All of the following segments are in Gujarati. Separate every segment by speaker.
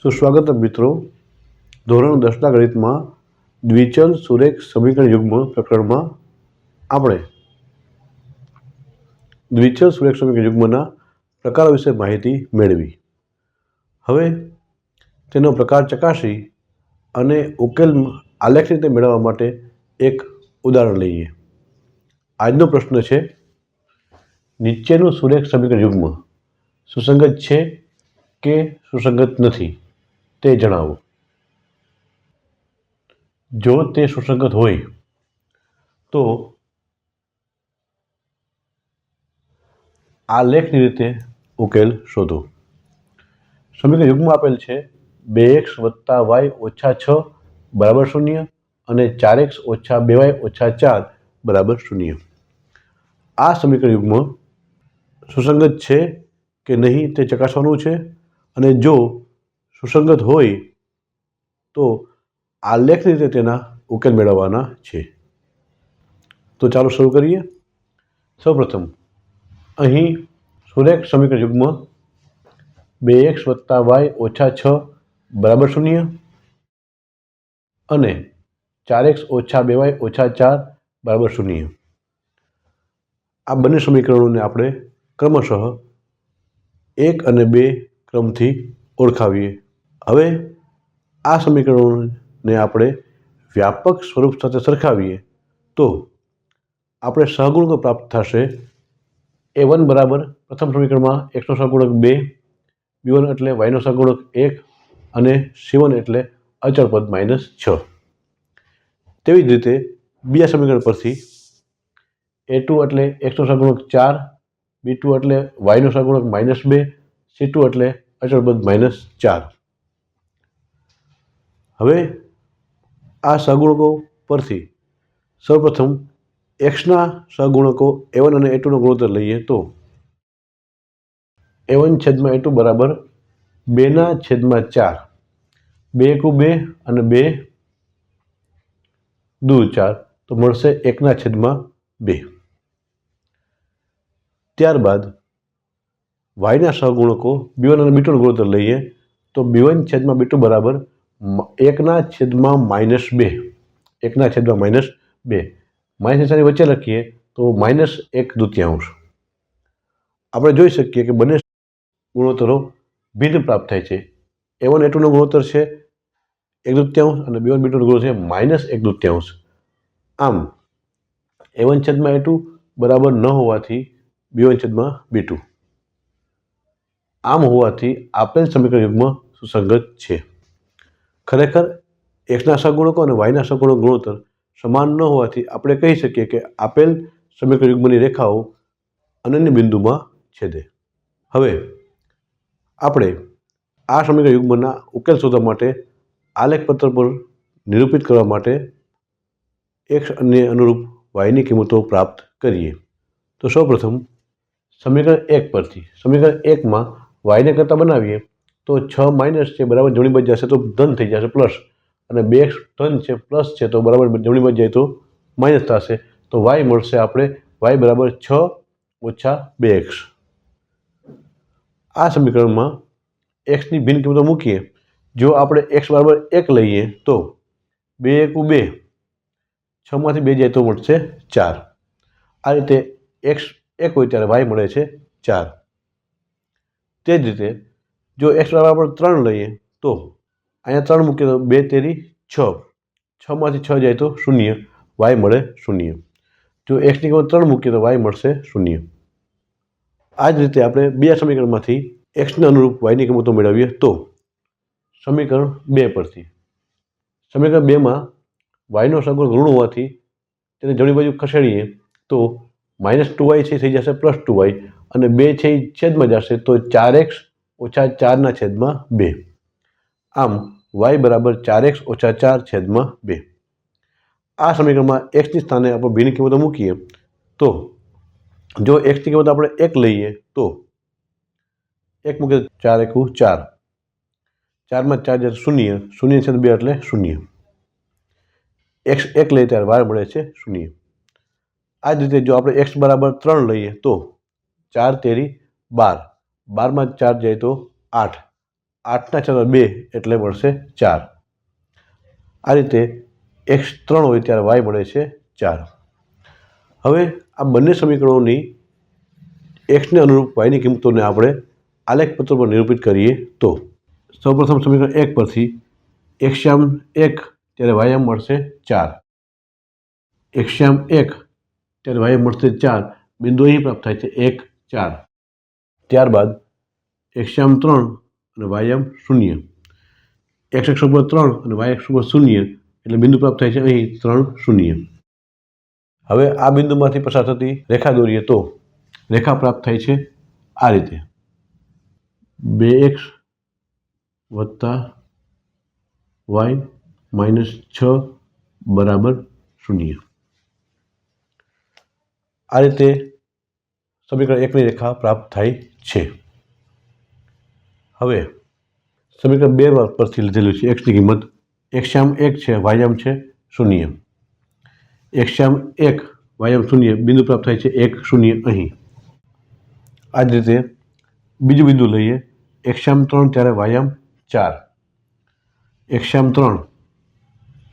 Speaker 1: સુસ્વાગત મિત્રો. ધોરણ 10ના ગણિતમાં દ્વિચલ સુરેખ સમીકરણ યુગ્મ પ્રકરણમાં આપણે દ્વિચલ સુરેખ સમીકરણ યુગ્મના પ્રકારો વિશે માહિતી મેળવી. હવે તેનો પ્રકાર ચકાસી અને ઉકેલ આલેખ રીતે મેળવવા માટે એક ઉદાહરણ લઈએ. આજનો પ્રશ્ન છે, નીચેનું સુરેખ સમીકરણ યુગ્મ સુસંગત છે કે સુસંગત નથી તે જણાવો. જો તે સુસંગત હોય તો આ લેખની રીતે ઉકેલ શોધો. સમીકરણ યુગ્મ આપેલ છે 2x + y - 6 = 0 અને 4x - 2y - 4 = 0. આ સમીકરણ યુગ્મ સુસંગત છે કે નહીં તે ચકાસવાનું છે, અને જો સુસંગત હોય તો આલેખ રીતે તેના ઉકેલ મેળવવાના છે. તો ચાલો શરૂ કરીએ. સૌપ્રથમ અહીં સુરેખ સમીકરણ યુગ્મ 2x + y - 6 = 0 અને 4x - 2y - 4 = 0. આ બંને સમીકરણોને આપણે ક્રમશઃ 1 અને 2 ક્રમથી ઓળખાવીએ. હવે આ સમીકરણોને આપણે વ્યાપક સ્વરૂપ સાથે સરખાવીએ તો આપણે સહગુણકો પ્રાપ્ત થશે. a1 બરાબર પ્રથમ સમીકરણમાં xનો સહગુણક 2, b1 એટલે yનો સહગુણક 1 અને c1 એટલે અચળ પદ -6. તેવી જ રીતે બીજા સમીકરણ પરથી a2 એટલે xનો સહગુણક 4, b2 એટલે yનો સહગુણક -2, c2 એટલે અચળ પદ -4. હવે આ સહગુણકો પરથી સૌપ્રથમ xના સહગુણકો a1 અને a2નો ગુણોત્તર લઈએ તો a1/a2 બરાબર 2/4. 2 × 2 અને 2 × 2 4 તો મળશે 1/2. ત્યારબાદ yના સહગુણકો b1 અને b2નો ગુણોત્તર લઈએ તો b1/b2 બરાબર 1/-2. 1/-2. માઇનસ નિશાની વચ્ચે લખીએ તો -1/2. આપણે જોઈ શકીએ કે બંને ગુણોત્તરો ભિન્ન પ્રાપ્ત થાય છે. a1 a2નો ગુણોત્તર છે 1/2 અને b1 b2નો ગુણોત્તર છે -1/2. આમ a1/a2 બરાબર ન હોવાથી b1/b2. આમ હોવાથી આપેલ સમીકરણ યુગ્મ સુસંગત છે. ખરેખર xના સહગુણકો અને yના સહગુણક ગુણોત્તર સમાન ન હોવાથી આપણે કહી શકીએ કે આપેલ સમીકરણ યુગ્મની રેખાઓ અનન્ય બિંદુમાં છેદે. હવે આપણે આ સમીકરણ યુગ્મના ઉકેલ શોધવા માટે આલેખ પત્ર પર નિરૂપિત કરવા માટે x અને અનુરૂપ yની કિંમતો પ્રાપ્ત કરીએ. તો સૌપ્રથમ સમીકરણ 1 પરથી સમીકરણ 1માં yને કરતા બનાવીએ તો 6 માઇનસ છે બરાબર જમણી બાજુ જશે તો ધન થઈ જશે પ્લસ, અને 2x ધન છે પ્લસ છે તો બરાબર જમણી બાજુ જાય તો માઇનસ થશે. તો y મળશે આપણે y બરાબર 6 - 2x. આ સમીકરણમાં xની ભિન્ન કિંમતો મૂકીએ. જો આપણે x બરાબર 1 લઈએ તો 2 × 2, 6 માંથી 2 જાય તો મળશે 4. આ રીતે x 1 હોય ત્યારે y મળે છે 4. તે જ રીતે જો x બરાબર 3 લઈએ તો અહીંયા 3 મૂકીએ તો 2 તેરી 6, 6 માંથી 6 જાય તો 0, y મળે 0. જો xની કિંમત 3 મૂકીએ તો y મળશે 0. આ જ રીતે આપણે બીજા સમીકરણમાંથી xને અનુરૂપ yની કિંમતો મેળવીએ તો સમીકરણ 2 પરથી સમીકરણ 2માં yનો સહગુણક ઋણ હોવાથી તેને જમણી બાજુ ખસેડીએ તો -2y છે થઈ જશે +2y, અને 2 છે એ છેદમાં જશે તો 4x - 4/2. આમ y બરાબર 4x - 4/2. આ સમીકરણમાં xની સ્થાને આપણે ભિન્ન કિંમતો મૂકીએ તો જો xની કિંમત આપણે 1 લઈએ તો 1 મૂકીએ 4 × 4, 4 × 4 જશે 0, 0/2 એટલે 0. x 1 લઈએ ત્યારે y મળે છે 0. આ જ રીતે જો આપણે x બરાબર 3 લઈએ તો 4 તેરી 12, 12 માં 4 જાય તો 8, 8ના છેદમાં 2 એટલે મળશે 4. આ રીતે x 3 હોય ત્યારે y મળે છે 4. હવે આ બંને સમીકરણોની xને અનુરૂપ yની કિંમતોને આપણે આલેખ પત્ર પર નિરૂપિત કરીએ તો સૌપ્રથમ સમીકરણ 1 પરથી xયામ 1 ત્યારે ym મળશે 4. xયામ 1 ત્યારે ym મળશે 4. બિંદુ અહીં પ્રાપ્ત થાય છે 1, 4. ત્યારબાદ xયામ 3 અને ym 0. x અક્ષ ઉપર 3 અને y અક્ષ ઉપર 0 એટલે બિંદુ પ્રાપ્ત થાય છે અહીં 3, 0. હવે આ બિંદુમાંથી પસાર થતી રેખા દોરીએ તો રેખા પ્રાપ્ત થાય છે આ રીતે 2x વત્તા y માઇનસ 6 બરાબર 0. આ રીતે સમીકરણ 1ની રેખા પ્રાપ્ત થાય છે. હવે સમીકરણ 2 પરથી લીધેલું છે xની કિંમત xયામ 1 છે ym છે 0. xયામ 1 ym 0 બિંદુ પ્રાપ્ત થાય છે 1, 0 અહીં. આ જ રીતે બીજું બિંદુ લઈએ xયામ 3 ત્યારે ym 4. xયામ 3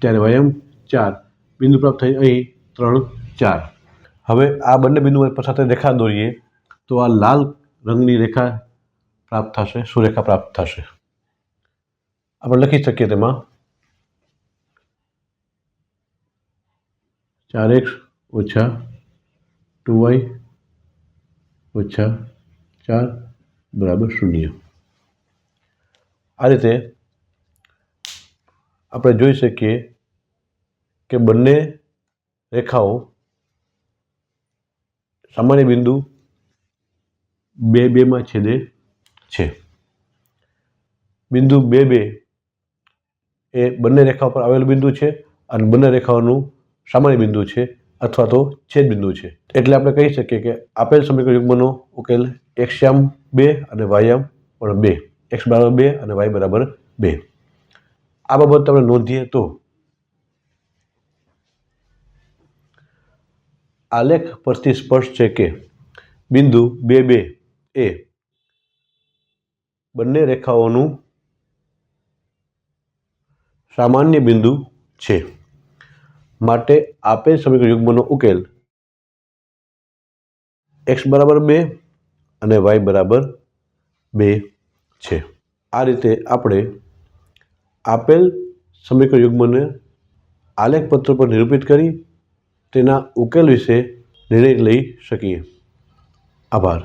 Speaker 1: ત્યારે ym 4 બિંદુ પ્રાપ્ત થાય અહીં 3, 4. હવે આ બંને બિંદુઓ પર સાથે રેખા દોરીએ તો આ લાલ રંગની રેખા પ્રાપ્ત થશે, સુરેખા પ્રાપ્ત થશે. આપણે લખી શકીએ તેમાં 4x ઓછા 2y ઓછા 4 બરાબર 0. આ રીતે આપણે જોઈ શકીએ કે બંને રેખાઓ સામાન્ય બિંદુ 2, 2માં છેદે છે. બિંદુ 2, 2 એ બંને રેખાઓ પર આવેલું બિંદુ છે અને બંને રેખાઓનું સામાન્ય બિંદુ છે અથવા તો છેદ બિંદુ છે. એટલે આપણે કહી શકીએ કે આપેલ સમીકરણ યુગ્મનો ઉકેલ xયામ 2 અને yયામ પણ 2, x બરાબર 2 અને y બરાબર 2. આ બાબત આપણે નોંધીએ તો આલેખ પરથી સ્પષ્ટ છે કે બિંદુ 2, 2 એ બંને રેખાઓનું સામાન્ય બિંદુ છે. માટે આપેલ સમીકરણ યુગ્મનો ઉકેલ x બરાબર 2 અને y બરાબર 2 છે. આ રીતે આપણે આપેલ સમીકરણ યુગ્મને આલેખ પત્ર પર નિરૂપિત કરી તેના ઉકેલ વિશે નિર્ણય લઈ શકીએ. આભાર.